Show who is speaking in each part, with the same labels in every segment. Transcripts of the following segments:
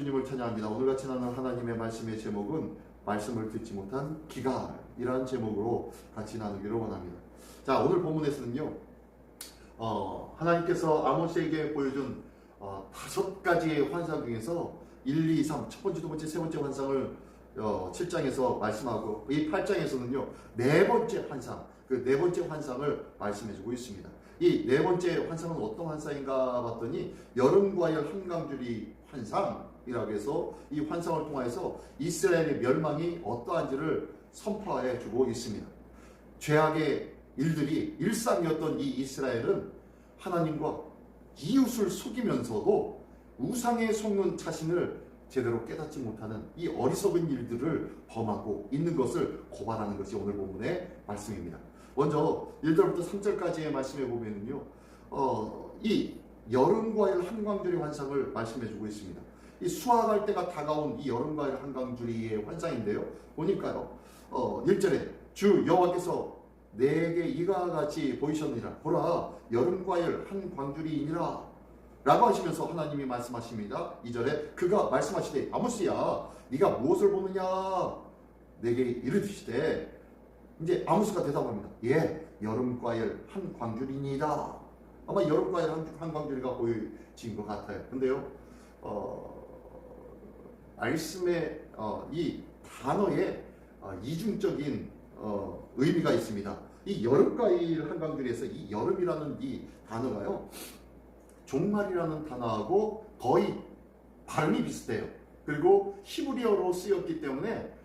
Speaker 1: 주님을 찬양합니다. 오늘 같이 나눈 하나님의 말씀의 제목은 말씀을 듣지 못한 기갈이라는 제목으로 같이 나누기를 원합니다. 자, 오늘 본문에서는요, 하나님께서 아모스에게 보여준 5가지의 환상 중에서 1, 2, 3, 첫 번째, 두 번째, 세 번째 환상을 7장에서 말씀하고, 이 8장에서는요, 네 번째 환상, 그 네 번째 환상을 말씀해주고 있습니다. 이 네 번째 환상은 어떤 환상인가 봤더니 여름과열 한강줄이 환상이라고 해서 이 환상을 통해서 이스라엘의 멸망이 어떠한지를 선포해 주고 있습니다. 죄악의 일들이 일상이었던 이 이스라엘은 하나님과 이웃을 속이면서도 우상에 속는 자신을 제대로 깨닫지 못하는 이 어리석은 일들을 범하고 있는 것을 고발하는 것이 오늘 본문의 말씀입니다. 먼저 1절부터 3절까지의 말씀에 보면은요, 이 여름과일 한강줄이 환상을 말씀해주고 있습니다. 이 수확할 때가 다가온 이 여름과일 한강줄이의 환상인데요, 보니까요, 1절에 주 여호와께서 내게 이와 같이 보이셨느니라. 보라, 여름과일 한 광줄이니라 라고 하시면서 하나님이 말씀하십니다. 2절에 그가 말씀하시되 아모스야, 네가 무엇을 보느냐 내게 이르시되, 이제 아모스가 대답합니다. 예, 여름과일 한 광줄이니이다. 아마 여름과일 한 광줄이가 보여진 것 같아요. 근데요, 말씀의 이 단어에 이중적인 의미가 있습니다. 이 여름과일 한 광줄에서 이 여름이라는 이 단어가요, 종말이라는 단어하고 거의 발음이 비슷해요. 그리고 히브리어로 쓰였기 때문에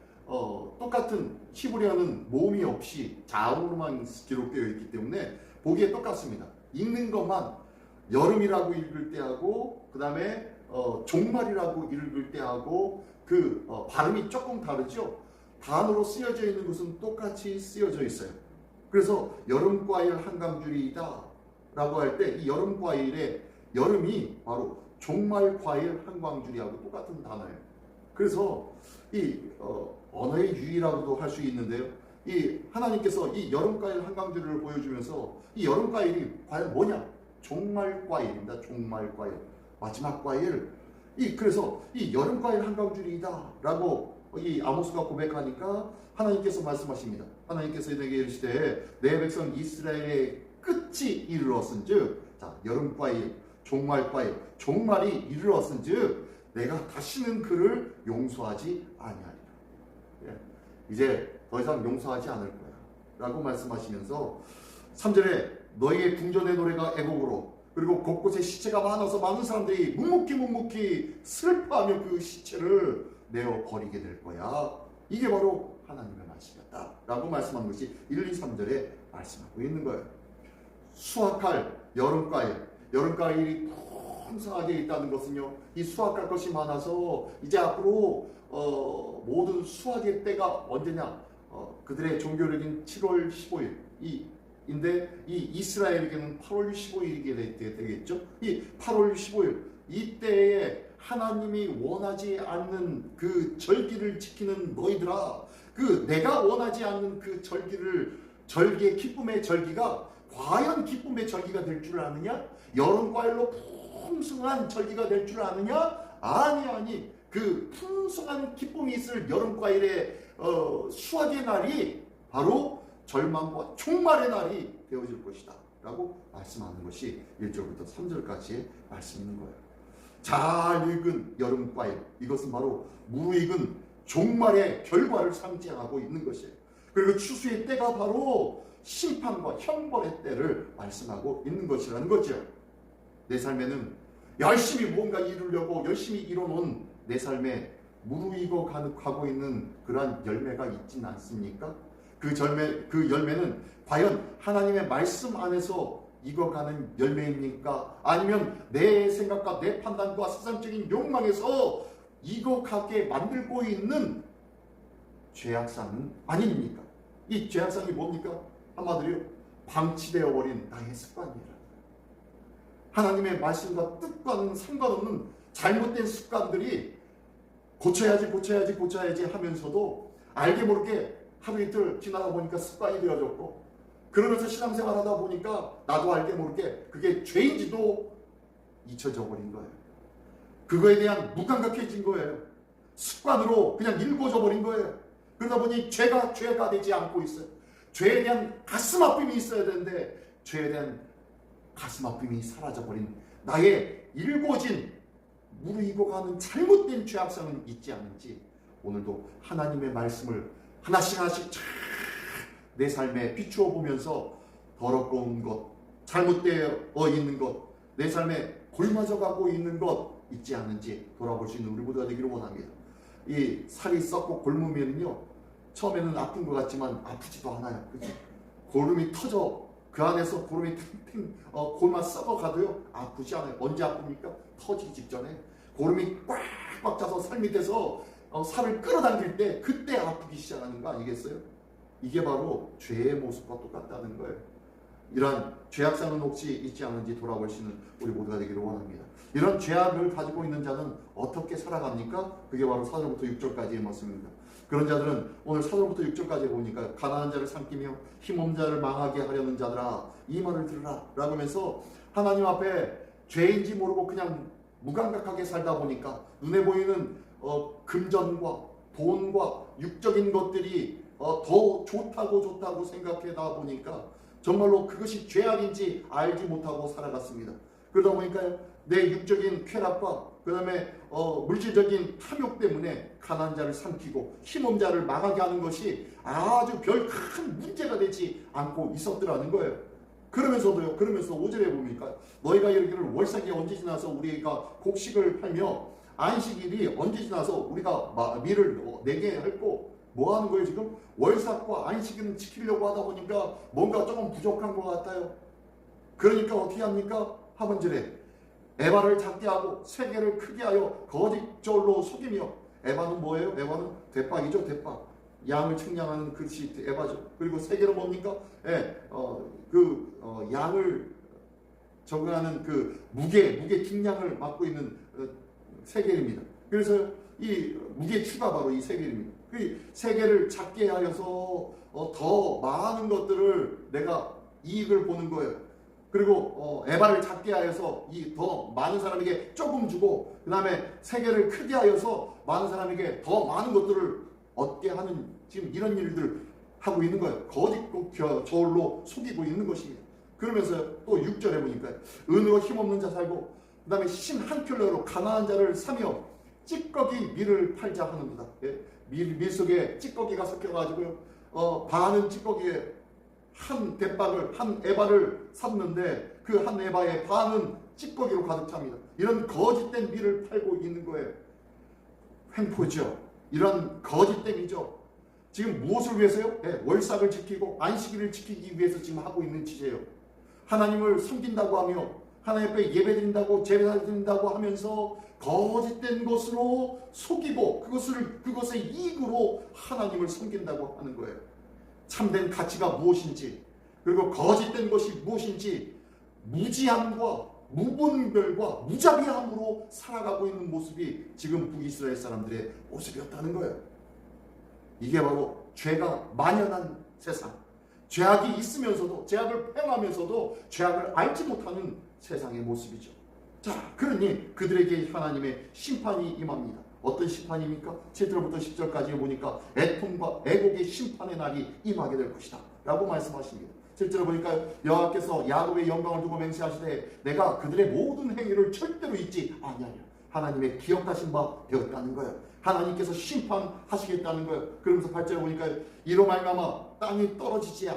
Speaker 1: 똑같은, 히브리어는 모음이 없이 자음으로만 기록되어 있기 때문에 보기에 똑같습니다. 읽는 것만 여름이라고 읽을 때하고 그 다음에 종말이라고 읽을 때하고 그 발음이 조금 다르죠. 단어로 쓰여져 있는 것은 똑같이 쓰여져 있어요. 그래서 여름과일 한강줄이다 라고 할 때 이 여름과일의 여름이 바로 종말과일 한강줄이하고 똑같은 단어예요. 그래서 이 언어의 유의라고도 할 수 있는데요, 이 하나님께서 이 여름과일 한강줄을 보여주면서 이 여름과일이 과연 뭐냐? 종말과일입니다. 종말과일, 마지막 과일. 그래서 이 여름과일 한강줄이다 라고 이 아모스가 고백하니까 하나님께서 말씀하십니다. 하나님께서 내게 이르시되 내 백성 이스라엘의 끝이 이르렀은즉, 자, 여름과일, 종말과일, 종말이 이르렀은즉 내가 다시는 그를 용서하지 아니하리라. 이제 더 이상 용서하지 않을 거야 라고 말씀하시면서 3절에 너희의 궁전의 노래가 애곡으로, 그리고 곳곳에 시체가 많아서 많은 사람들이 묵묵히 슬퍼하며 그 시체를 내어 버리게 될 거야. 이게 바로 하나님의 말씀이었다 라고 말씀한 것이 1, 2, 3절에 말씀하고 있는 거예요. 수확할 여름과일이 풍성하게 있다는 것은요, 이 수확할 것이 많아서 이제 앞으로 모든 수확의 때가 언제냐, 그들의 종교력인 7월 15일 인데 이 이스라엘에게는 8월 15일이 되겠죠. 이 8월 15일 이때에 하나님이 원하지 않는 그 절기를 지키는 너희들아, 그 내가 원하지 않는 그 절기의 기쁨의 절기가 과연 기쁨의 절기가 될 줄 아느냐? 여름과일로 풍성한 절기가 될 줄 아느냐? 아니, 그 풍성한 기쁨이 있을 여름과일의 수확의 날이 바로 절망과 종말의 날이 되어질 것이다 라고 말씀하는 것이 1절부터 3절까지의 말씀인 거예요. 잘 익은 여름과일, 이것은 바로 무르익은 종말의 결과를 상징하고 있는 것이에요. 그리고 추수의 때가 바로 심판과 형벌의 때를 말씀하고 있는 것이라는 거죠. 내 삶에는 열심히 뭔가 이루려고 열심히 이뤄놓은 내 삶에 무르익어 가고 있는 그러한 열매가 있지는 않습니까? 그 열매는 과연 하나님의 말씀 안에서 익어가는 열매입니까? 아니면 내 생각과 내 판단과 세상적인 욕망에서 익어가게 만들고 있는 죄악상은 아닙니까? 이 죄악상이 뭡니까? 한마디로 방치되어 버린 나의 습관이라. 하나님의 말씀과 뜻과는 상관없는 잘못된 습관들이 고쳐야지 하면서도 알게 모르게 하루 이틀 지나다 보니까 습관이 되어졌고, 그러면서 신앙생활 하다 보니까 나도 알게 모르게 그게 죄인지도 잊혀져 버린 거예요. 그거에 대한 무감각해진 거예요. 습관으로 그냥 일궈져 버린 거예요. 그러다 보니 죄가 되지 않고 있어요. 죄에 대한 가슴 아픔이 있어야 되는데 죄에 대한 가슴 아픔이 사라져버린 나의 일궈진 무르익어가는 잘못된 죄악성은 있지 않은지 오늘도 하나님의 말씀을 하나씩 내 삶에 비추어 보면서 더럽고 것, 잘못되어 있는 것, 내 삶에 골마져 가고 있는 것 있지 않은지 돌아볼 수 있는 우리 모두가 되기를 원합니다. 이 살이 썩고 골무면요, 처음에는 아픈 것 같지만 아프지도 않아요. 그치? 고름이 터져 그 안에서 고름이 골마 썩어가도요 아프지 않아요. 언제 아픕니까? 터지기 직전에 고름이 꽉꽉 차서 살 밑에서 살을 끌어당길 때 그때 아프기 시작하는 거 아니겠어요? 이게 바로 죄의 모습과 똑같다는 거예요. 이러한 죄악상은 혹시 있지 않은지 돌아볼 수 있는 우리 모두가 되기를 원합니다. 이런 죄악을 가지고 있는 자는 어떻게 살아갑니까? 그게 바로 4절부터 6절까지의 말씀입니다. 그런 자들은 오늘 4절부터 6절까지 보니까 가난한 자를 삼키며 힘없는 자를 망하게 하려는 자들아 이 말을 들으라 라고 하면서 하나님 앞에 죄인지 모르고 그냥 무감각하게 살다 보니까 눈에 보이는 금전과 돈과 육적인 것들이 더 좋다고 생각하다 보니까 정말로 그것이 죄악인지 알지 못하고 살아갔습니다. 그러다 보니까 내 육적인 쾌락과 그 다음에 물질적인 탐욕 때문에 가난한 자를 삼키고 힘없는 자를 망하게 하는 것이 아주 별 큰 문제가 되지 않고 있었더라는 거예요. 그러면서도요, 그러면서 5절에 보니까 너희가 이르기를 월삭이 언제 지나서 우리가 곡식을 팔며 안식일이 언제 지나서 우리가 밀을 내게 할고 뭐 하는 거예요 지금? 월삭과 안식일은 지키려고 하다 보니까 뭔가 조금 부족한 것 같아요. 그러니까 어떻게 합니까? 하반절에 에바를 작게 하고 세계를 크게 하여 거짓절로 속이며 에바는 뭐예요? 에바는 대박이죠. 대박. 양을 측량하는 그릇이 에바죠. 그리고 세계는 뭡니까? 양을 적응하는 그 무게 측량을 맡고 있는 세계입니다. 그래서 이 무게 추가 바로 이 세계입니다. 그 세계를 작게 하여서 더 많은 것들을 내가 이익을 보는 거예요. 그리고 에바를 작게 하여서 이 더 많은 사람에게 조금 주고 그 다음에 세계를 크게 하여서 많은 사람에게 더 많은 것들을 얻게 하는 지금 이런 일들을 하고 있는 거예요. 거짓 저울로 속이고 있는 것입니다. 그러면서 또 6절에 보니까 은으로 힘없는 자 살고 그 다음에 신 한 켤레로 가난한 자를 사며 찌꺼기 밀을 팔자 하는도다. 밀 속에 찌꺼기가 섞여가지고요. 반은 찌꺼기에 한 대박을 한 에바를 샀는데 그 한 에바의 반은 찌꺼기로 가득 찹니다. 이런 거짓된 밀을 팔고 있는 거예요. 횡포죠. 이런 거짓됨이죠. 지금 무엇을 위해서요? 월삭을 지키고 안식일을 지키기 위해서 지금 하고 있는 짓이에요. 하나님을 섬긴다고 하며 하나님 앞에 예배드린다고 제사 드린다고 하면서 거짓된 것으로 속이고 그것의 이익으로 하나님을 섬긴다고 하는 거예요. 참된 가치가 무엇인지 그리고 거짓된 것이 무엇인지 무지함과 무분별과 무자비함으로 살아가고 있는 모습이 지금 북이스라엘 사람들의 모습이었다는 거예요. 이게 바로 죄가 만연한 세상, 죄악이 있으면서도 죄악을 행하면서도 죄악을 알지 못하는 세상의 모습이죠. 자, 그러니 그들에게 하나님의 심판이 임합니다. 어떤 심판입니까? 7절부터 10절까지 보니까 애통과 애곡의 심판의 날이 임하게 될 것이다 라고 말씀하십니다. 7절에 보니까 여호와께서 야곱의 영광을 두고 맹세하시되 내가 그들의 모든 행위를 절대로 잊지 아니하리라. 하나님의 기억하신 바 되었다는 거예요. 하나님께서 심판하시겠다는 거예요. 그러면서 8절에 보니까 이로 말미암아 땅이 떨지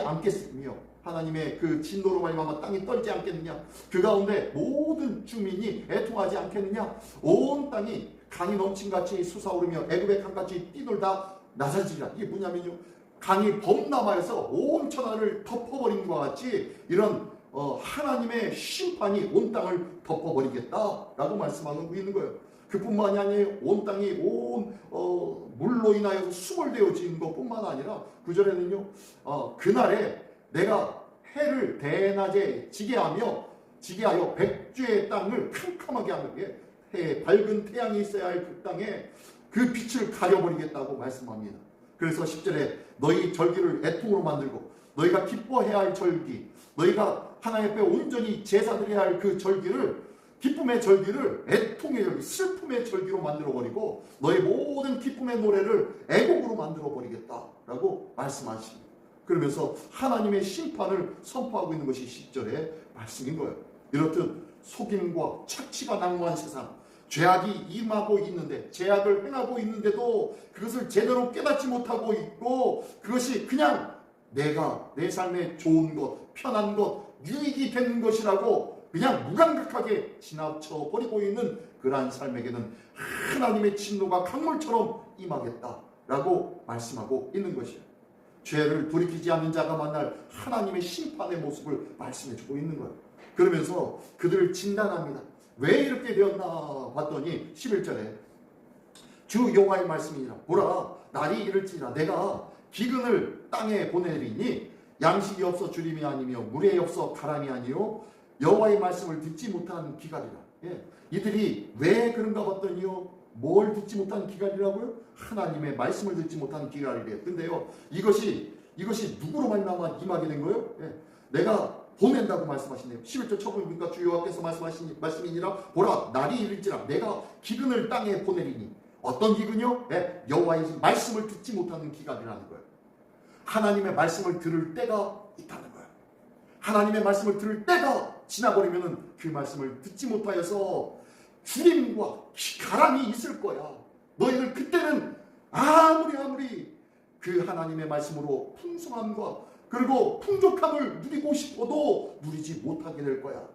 Speaker 1: 않겠으며 하나님의 그 진노로 말미암아 땅이 떨지 않겠느냐. 그 가운데 모든 주민이 애통하지 않겠느냐. 온 땅이 강이 넘친같이 솟아오르며 애굽의 강같이 뛰놀다 낮아지리라. 이게 뭐냐면요, 강이 범람하여서 온 천하를 덮어버린 것과 같이 이런 하나님의 심판이 온 땅을 덮어버리겠다라고 말씀하고 있는 거예요. 그뿐만이 아니에요. 온 땅이 물로 인하여서 수몰되어진 것뿐만 아니라 9절에는요 그날에 내가 해를 대낮에 지게 하여 백주의 땅을 캄캄하게 하는 게 해에 밝은 태양이 있어야 할 그 땅에 그 빛을 가려버리겠다고 말씀합니다. 그래서 10절에 너희 절기를 애통으로 만들고 너희가 기뻐해야 할 절기, 너희가 하나님 앞에 온전히 제사드려야 할 그 절기를 기쁨의 절기를 애통의 절기, 슬픔의 절기로 만들어버리고 너의 모든 기쁨의 노래를 애곡으로 만들어버리겠다라고 말씀하십니다. 그러면서 하나님의 심판을 선포하고 있는 것이 10절의 말씀인 거예요. 이렇듯 속임과 착취가 난무한 세상, 죄악이 임하고 있는데, 죄악을 행하고 있는데도 그것을 제대로 깨닫지 못하고 있고, 그것이 그냥 내가 내 삶에 좋은 것, 편한 것, 유익이 되는 것이라고 그냥 무감각하게 지나쳐 버리고 있는 그러한 삶에게는 하나님의 진노가 강물처럼 임하겠다라고 말씀하고 있는 것이에요. 죄를 돌이키지 않는 자가 만날 하나님의 심판의 모습을 말씀해주고 있는 거예요. 그러면서 그들을 진단합니다. 왜 이렇게 되었나 봤더니 11절에 주 여호와의 말씀이니라. 보라, 날이 이를지라 내가 기근을 땅에 보내리니 양식이 없어 주림이 아니며 물에 없어 가람이 아니요 여호와의 말씀을 듣지 못한 기갈이라. 이들이 왜 그런가 봤더니요, 뭘 듣지 못한 기갈이라고요? 하나님의 말씀을 듣지 못한 기갈이래요. 근데요, 이것이 누구로 만나면 임하게 된 거예요? 내가 보낸다고 말씀하시네요. 11절 처음이니까 주 여호와께서 말씀하신 말씀이니라. 보라, 날이 이를지라 내가 기근을 땅에 보내리니. 어떤 기근이요? 여호와의 말씀을 듣지 못하는 기갈이라는 거예요. 하나님의 말씀을 들을 때가 있다는 거예요. 하나님의 말씀을 들을 때가 지나버리면은 그 말씀을 듣지 못하여서 주림과 가람이 있을 거야. 너희들 그때는 아무리 그 하나님의 말씀으로 풍성함과 그리고 풍족함을 누리고 싶어도 누리지 못하게 될 거야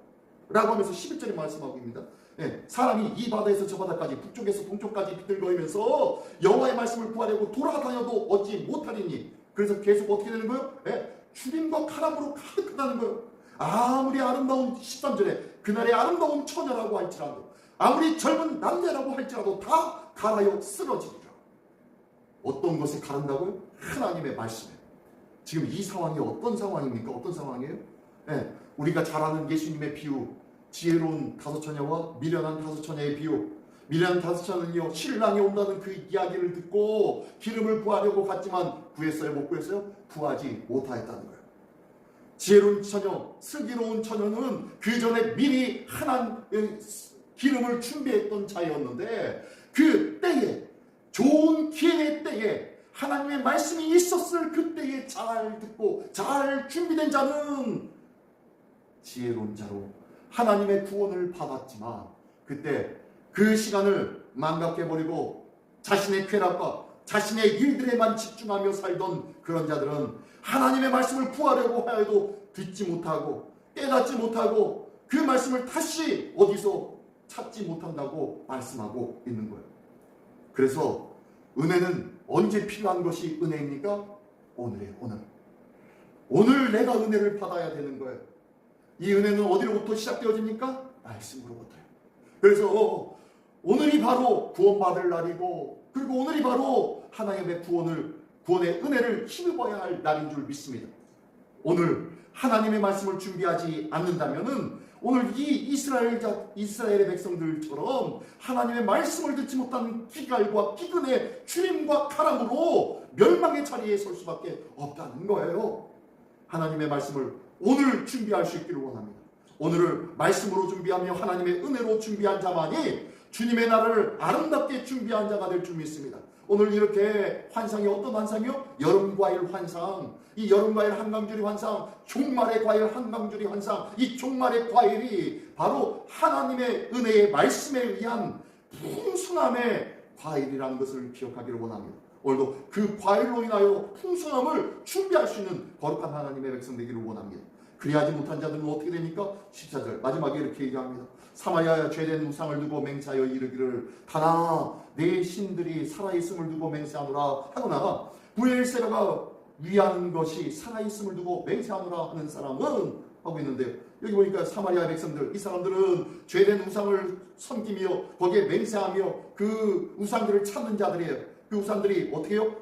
Speaker 1: 라고 하면서 11절에 말씀하고 있습니다. 사람이 이 바다에서 저 바다까지 북쪽에서 동쪽까지 비틀거리면서 여호와의 말씀을 구하려고 돌아다녀도 얻지 못하리니. 그래서 계속 어떻게 되는 거예요? 주림과 가람으로 가득하다는 거예요. 아무리 아름다운 13절에 그날의 아름다운 처녀라고 할지라도, 아무리 젊은 남녀라고 할지라도 다 갈아요 쓰러지리라. 어떤 것에 가른다고요? 하나님의 말씀에. 지금 이 상황이 어떤 상황입니까? 어떤 상황이에요? 우리가 잘 아는 예수님의 비유, 지혜로운 다섯 처녀와 미련한 다섯 처녀의 비유. 미련한 다섯 처녀는요, 신랑이 온다는 그 이야기를 듣고 기름을 구하려고 갔지만 구했어요? 못 구했어요? 구하지 못하였다는 거예요. 지혜로운 처녀, 슬기로운 처녀는 그 전에 미리 하나님 기름을 준비했던 자였는데, 그 때에, 좋은 기회의 때에 하나님의 말씀이 있었을 그때에 잘 듣고 잘 준비된 자는 지혜로운 자로 하나님의 구원을 받았지만, 그때 그 시간을 망각해버리고 자신의 쾌락과 자신의 일들에만 집중하며 살던 그런 자들은 하나님의 말씀을 구하려고 하여도 듣지 못하고 깨닫지 못하고 그 말씀을 다시 어디서 찾지 못한다고 말씀하고 있는 거예요. 그래서 은혜는 언제 필요한 것이 은혜입니까? 오늘이에요. 오늘 내가 은혜를 받아야 되는 거예요. 이 은혜는 어디로부터 시작되어집니까? 말씀으로부터요. 그래서 오늘이 바로 구원받을 날이고, 그리고 오늘이 바로 하나님의 구원의 은혜를 힘입어야 할 날인 줄 믿습니다. 오늘 하나님의 말씀을 준비하지 않는다면은 오늘 이 이스라엘의 백성들처럼 하나님의 말씀을 듣지 못한 기갈과 기근의 주림과 가람으로 멸망의 자리에 설 수밖에 없다는 거예요. 하나님의 말씀을 오늘 준비할 수 있기를 원합니다. 오늘을 말씀으로 준비하며 하나님의 은혜로 준비한 자만이 주님의 나라를 아름답게 준비한 자가 될 줄 믿습니다. 오늘 이렇게 환상이 어떤 환상이요? 여름과일 환상. 이 여름과일 한강줄이 환상, 종말의 과일 한강줄이 환상. 이 종말의 과일이 바로 하나님의 은혜의 말씀에 의한 풍성함의 과일이라는 것을 기억하기를 원합니다. 오늘도 그 과일로 인하여 풍성함을 준비할 수 있는 거룩한 하나님의 백성 되기를 원합니다. 그리하지 못한 자들은 어떻게 됩니까? 14절 마지막에 이렇게 얘기합니다. 사마리아에 죄된 우상을 두고 맹세하여 이르기를 다나 내 신들이 살아있음을 두고 맹세하노라 하거나, 브엘세바가 위한 것이 살아있음을 두고 맹세하노라 하는 사람은 하고 있는데요. 여기 보니까 사마리아 백성들, 이 사람들은 죄된 우상을 섬기며 거기에 맹세하며 그 우상들을 찾는 자들이에요. 그 우상들이 어떻게 해요?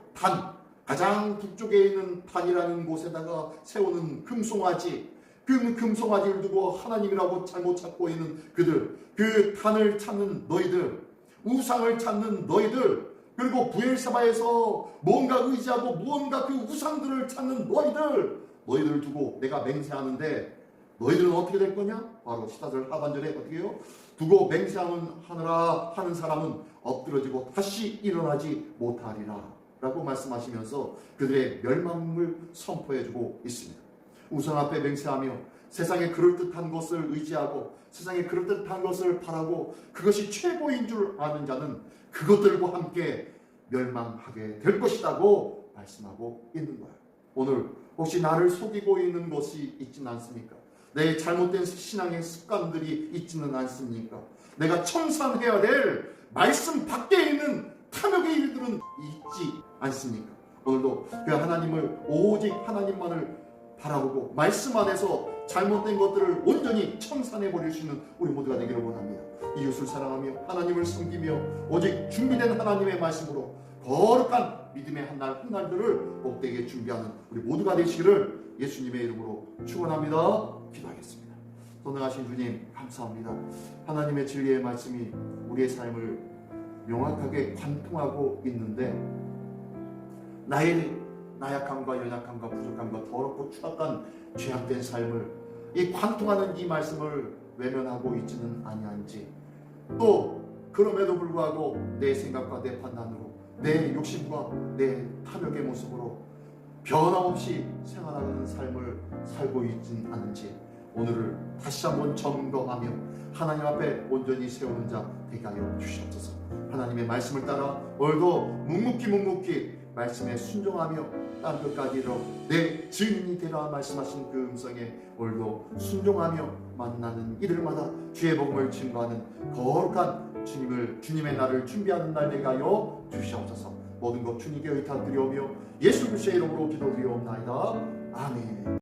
Speaker 1: 가장 북쪽에 있는 단이라는 곳에다가 세우는 금송아지, 그 금송아지를 두고 하나님이라고 잘못 찾고 있는 그들, 그 단을 찾는 너희들, 우상을 찾는 너희들, 그리고 브엘세바에서 뭔가 의지하고 무언가 그 우상들을 찾는 너희들을 두고 내가 맹세하는데 너희들은 어떻게 될 거냐? 바로 14절 하반절에 어떻게 해요? 두고 맹세하느라 하는 사람은 엎드러지고 다시 일어나지 못하리라 라고 말씀하시면서 그들의 멸망을 선포해주고 있습니다. 우상 앞에 맹세하며 세상의 그럴듯한 것을 의지하고 세상의 그럴듯한 것을 바라고 그것이 최고인 줄 아는 자는 그것들과 함께 멸망하게 될 것이라고 말씀하고 있는 거예요. 오늘 혹시 나를 속이고 있는 것이 있지는 않습니까? 내 잘못된 신앙의 습관들이 있지는 않습니까? 내가 청산해야 될 말씀 밖에 있는 탐욕의 일들은 있지 않습니까? 오늘도 그 하나님을 오직 하나님만을 바라보고 말씀 안에서 잘못된 것들을 온전히 청산해 버릴 수 있는 우리 모두가 되기를 원합니다. 이웃을 사랑하며 하나님을 섬기며 오직 준비된 하나님의 말씀으로 거룩한 믿음의 한날 한날들을 복되게 준비하는 우리 모두가 되시기를 예수님의 이름으로 축원합니다. 기도하겠습니다. 선행하신 주님 감사합니다. 하나님의 진리의 말씀이 우리의 삶을 명확하게 관통하고 있는데 나의 나약함과 연약함과 부족함과 더럽고 추악한 죄악된 삶을 이 관통하는 이 말씀을 외면하고 있지는 아니한지 또 그럼에도 불구하고 내 생각과 내 판단으로 내 욕심과 내 탐욕의 모습으로 변함없이 생활하는 삶을 살고 있지는 않은지 오늘을 다시 한번 점검하며 하나님 앞에 온전히 세우는 자 되게 하여 주시옵소서. 하나님의 말씀을 따라 오늘도 묵묵히 말씀에 순종하며 땅 끝까지 이르러 내 증인이 되라 말씀하신 그 음성에 오늘도 순종하며 만나는 이들마다 주의 복음을 증거하는 거룩한 주님의 날을 준비하는 날 되게 하여 주시옵소서. 모든 것 주님께 의탁드리오며 예수 그리스도의 이름으로 기도드리옵나이다.